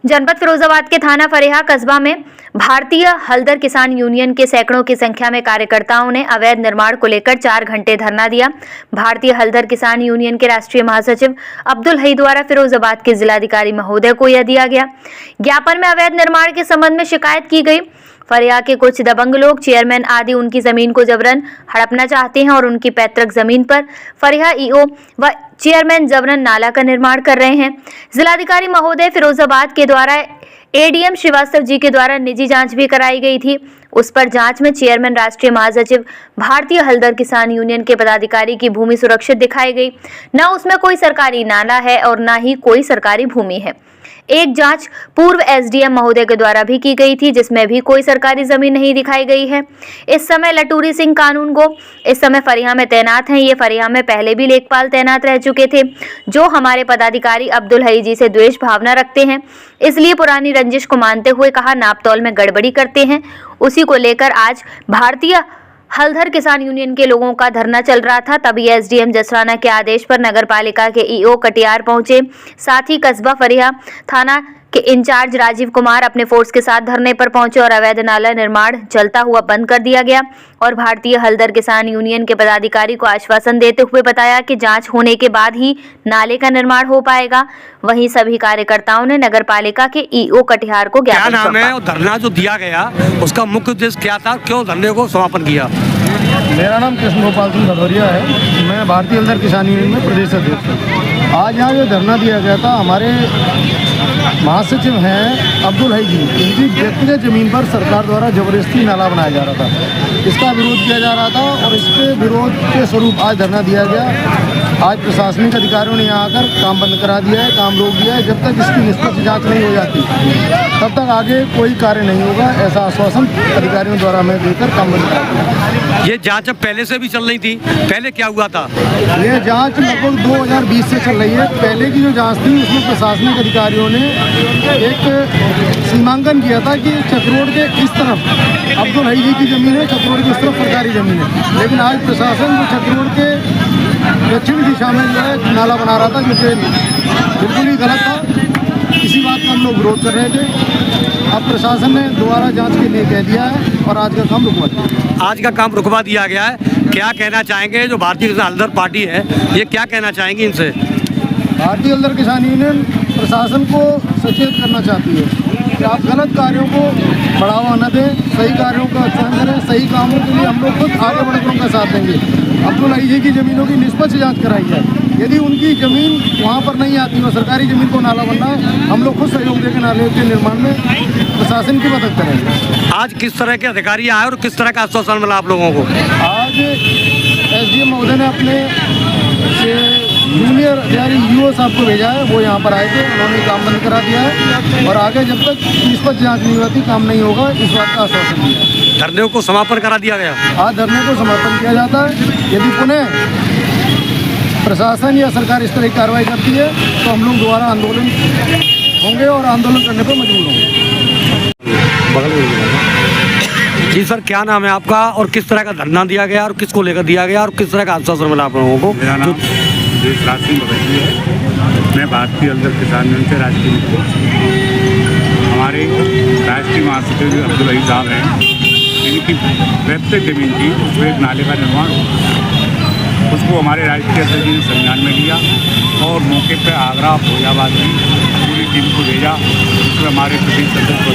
जनपद फिरोजाबाद के थाना फरेहा कस्बा में भारतीय हलदर किसान यूनियन के सैकड़ों की संख्या में कार्यकर्ताओं ने अवैध निर्माण को लेकर 4 घंटे धरना दिया। भारतीय हलदर किसान यूनियन के राष्ट्रीय महासचिव अब्दुल हई द्वारा फिरोजाबाद के जिलाधिकारी महोदय को यह दिया गया। ज्ञापन में अवैध निर्माण के संबंध में शिकायत की गई। फरिया के कुछ दबंग लोग, चेयरमैन आदि उनकी जमीन को जबरन हड़पना चाहते हैं और उनकी पैतृक जमीन पर फरिया ईओ व चेयरमैन जबरन नाला का निर्माण कर रहे हैं। जिलाधिकारी महोदय फिरोजाबाद के द्वारा एडीएम श्रीवास्तव जी के द्वारा निजी जांच भी कराई गई थी। उस पर जांच में चेयरमैन, राष्ट्रीय महासचिव भारतीय हलदर किसान यूनियन के पदाधिकारी की भूमि सुरक्षित दिखाई गई। न उसमें कोई सरकारी नाला है और न ही कोई सरकारी भूमि है। एक जांच पूर्व एसडीएम महोदय के द्वारा भी की गई थी, जिसमें भी कोई सरकारी जमीन नहीं दिखाई गई है। इस समय लटूरी सिंह कानून गो इस समय फरिया में तैनात हैं। ये फरिया में पहले भी लेखपाल तैनात रह चुके थे, जो हमारे पदाधिकारी अब्दुल हई जी से द्वेष भावना रखते हैं। इसलिए पुरानी रंजिश को मानते हुए कहा नापतौल में गड़बड़ी करते हैं। उसी को लेकर आज भारतीय हलधर किसान यूनियन के लोगों का धरना चल रहा था। तभी एसडीएम जसराना के आदेश पर नगर पालिका के ईओ कटियार पहुंचे। साथ ही कस्बा फरिया थाना के इंचार्ज राजीव कुमार अपने फोर्स के साथ धरने पर पहुंचे और अवैध नाला निर्माण चलता हुआ बंद कर दिया गया। और भारतीय हलदर किसान यूनियन के पदाधिकारी को आश्वासन देते हुए बताया कि जांच होने के बाद ही नाले का निर्माण हो पाएगा। वहीं सभी कार्यकर्ताओं ने नगर पालिका के ईओ कटिहार को ज्ञापन सौंपा। क्या नाम है और धरना जो दिया गया उसका मुख्य उद्देश्य क्या था, क्यों धरने को समापन किया? मेरा नाम कृष्ण गोपाल सिंह भदौरिया है। मैं भारतीय हलदर किसान यूनियन में प्रदेश अध्यक्ष हूँ। आज यहाँ जो धरना दिया गया था, हमारे महासचिव हैं अब्दुल हई जी, इनकी व्यक्तिगत जमीन पर सरकार द्वारा जबरदस्ती नाला बनाया जा रहा था। इसका विरोध किया जा रहा था और इसके विरोध के स्वरूप आज धरना दिया गया। आज प्रशासनिक अधिकारियों ने यहाँ आकर काम बंद करा दिया है, काम रोक दिया है। जब तक इसकी निष्पक्ष जाँच नहीं हो जाती तब तक आगे कोई कार्य नहीं होगा, ऐसा आश्वासन अधिकारियों द्वारा हमें देकर काम बंद करा दिया। ये जाँच अब पहले से भी चल रही थी, पहले क्या हुआ था? ये जाँच लगभग 2020 से चल रही है। पहले की जो जाँच थी उसमें प्रशासनिक अधिकारियों ने एक सीमांकन किया था कि चक्रोड के इस तरफ अब्दुल हई जी की ज़मीन है, चक्रोड की इस तरफ सरकारी ज़मीन है। लेकिन आज प्रशासन जो चक्रोड के दक्षिण दिशा में जो है नाला बना रहा था, जो कि बिल्कुल ही गलत था। इसी बात का हम लोग विरोध कर रहे थे। अब प्रशासन ने दोबारा जांच के लिए कह दिया है और आज का काम रुकवा दिया। आज का काम रुकवा दिया गया है। क्या कहना चाहेंगे जो भारतीय हलदर पार्टी है, ये क्या कहना चाहेंगे इनसे? भारतीय हलदर किसान यूनियन प्रशासन को सचेत करना चाहती है कि आप गलत कार्यों को बढ़ावा न दें, सही कार्यों का चयन करें। सही कामों के लिए हम लोग खुद आगे बढ़कर उनका साथ देंगे। अब्दुल हई जी की ज़मीनों की निष्पक्ष जांच कराई जाए। यदि उनकी ज़मीन वहाँ पर नहीं आती और सरकारी ज़मीन को नाला बनना है, हम लोग खुद सहयोग देकर नाले के निर्माण में प्रशासन की मदद करेंगे। आज किस तरह के अधिकारी आए और किस तरह का आश्वासन मिला आप लोगों को? आज एसडीएम महोदय ने अपने जूनियर अधिकारी ईओ साहब को भेजा है, वो यहाँ पर आए थे। उन्होंने काम बंद करा दिया है और आगे जब तक निष्पक्ष जांच नहीं होती काम नहीं होगा, इस बात का आश्वासन दिया। धरने को समापन करा दिया गया। आज धरने को समर्पण किया जाता है। यदि पुनः प्रशासन या सरकार इस तरह की कार्रवाई करती है तो हम लोग दोबारा आंदोलन होंगे और आंदोलन करने पर मजबूर होंगे। जी सर, क्या नाम है आपका और किस तरह का धरना दिया गया और किसको लेकर दिया गया और किस तरह का आश्वासन मिला आप लोगों को? मेरा नाम देशराज सिंह भदौरिया है। मैं भारतीय हलदर किसान यूनियन से राष्ट्रीय हमारे राष्ट्रीय महासचिव अब्दुल हई साहब हैं। इनकी व्यक्तिगत जमीन थी, उसमें एक नाले का निर्माण हुआ। उसको हमारे राष्ट्रीय अध्यक्ष जी ने संज्ञान में लिया और मौके पर आगरा, फौजाबाद की पूरी टीम को भेजा। उसमें हमारे प्रदेश सदस्य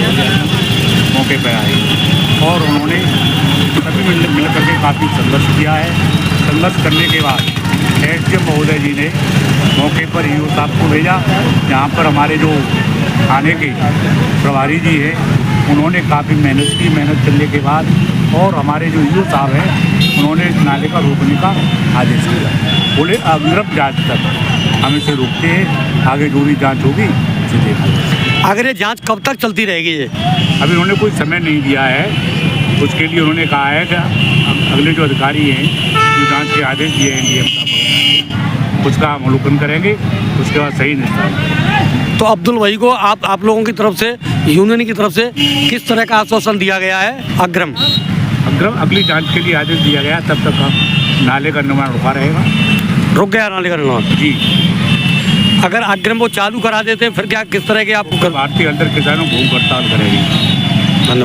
मौके पर आए और उन्होंने सभी मिल करके काफ़ी संघर्ष किया है। संघर्ष करने के बाद एसडीएम महोदय जी ने मौके पर ईओ साहब को भेजा, जहाँ पर हमारे जो थाने के प्रभारी जी हैं उन्होंने काफ़ी मेहनत की। मेहनत करने के बाद और हमारे जो ईओ साहब हैं उन्होंने इस नाले का रोकने का आदेश दिया। बोले अग्रिम जाँच तक हम इसे रोकते हैं, आगे जो भी जाँच होगी उसे देखा जाएगा। अगर ये जाँच कब तक चलती रहेगी? ये अभी उन्होंने कोई समय नहीं दिया है। उसके लिए उन्होंने कहा है कि अगले जो अधिकारी हैं जो जांच के आदेश दिए हैं एनडीएम साहब, उसका हम अवलोकन करेंगे, उसके बाद सही निष्पादन। तो अब्दुल हई को आप लोगों की तरफ से, यूनियन की तरफ से किस तरह का आश्वासन दिया गया है? अग्रिम अगली जांच के लिए आदेश दिया गया, तब तक हम नाले का निर्माण रुका रहेगा। रुक गया नाले का निर्माण? जी। अगर अग्रिम वो चालू करा देते हैं फिर क्या किस तरह के आपको भारतीय हल्दर किसानों भूख हड़ताल करेगी। धन्यवाद।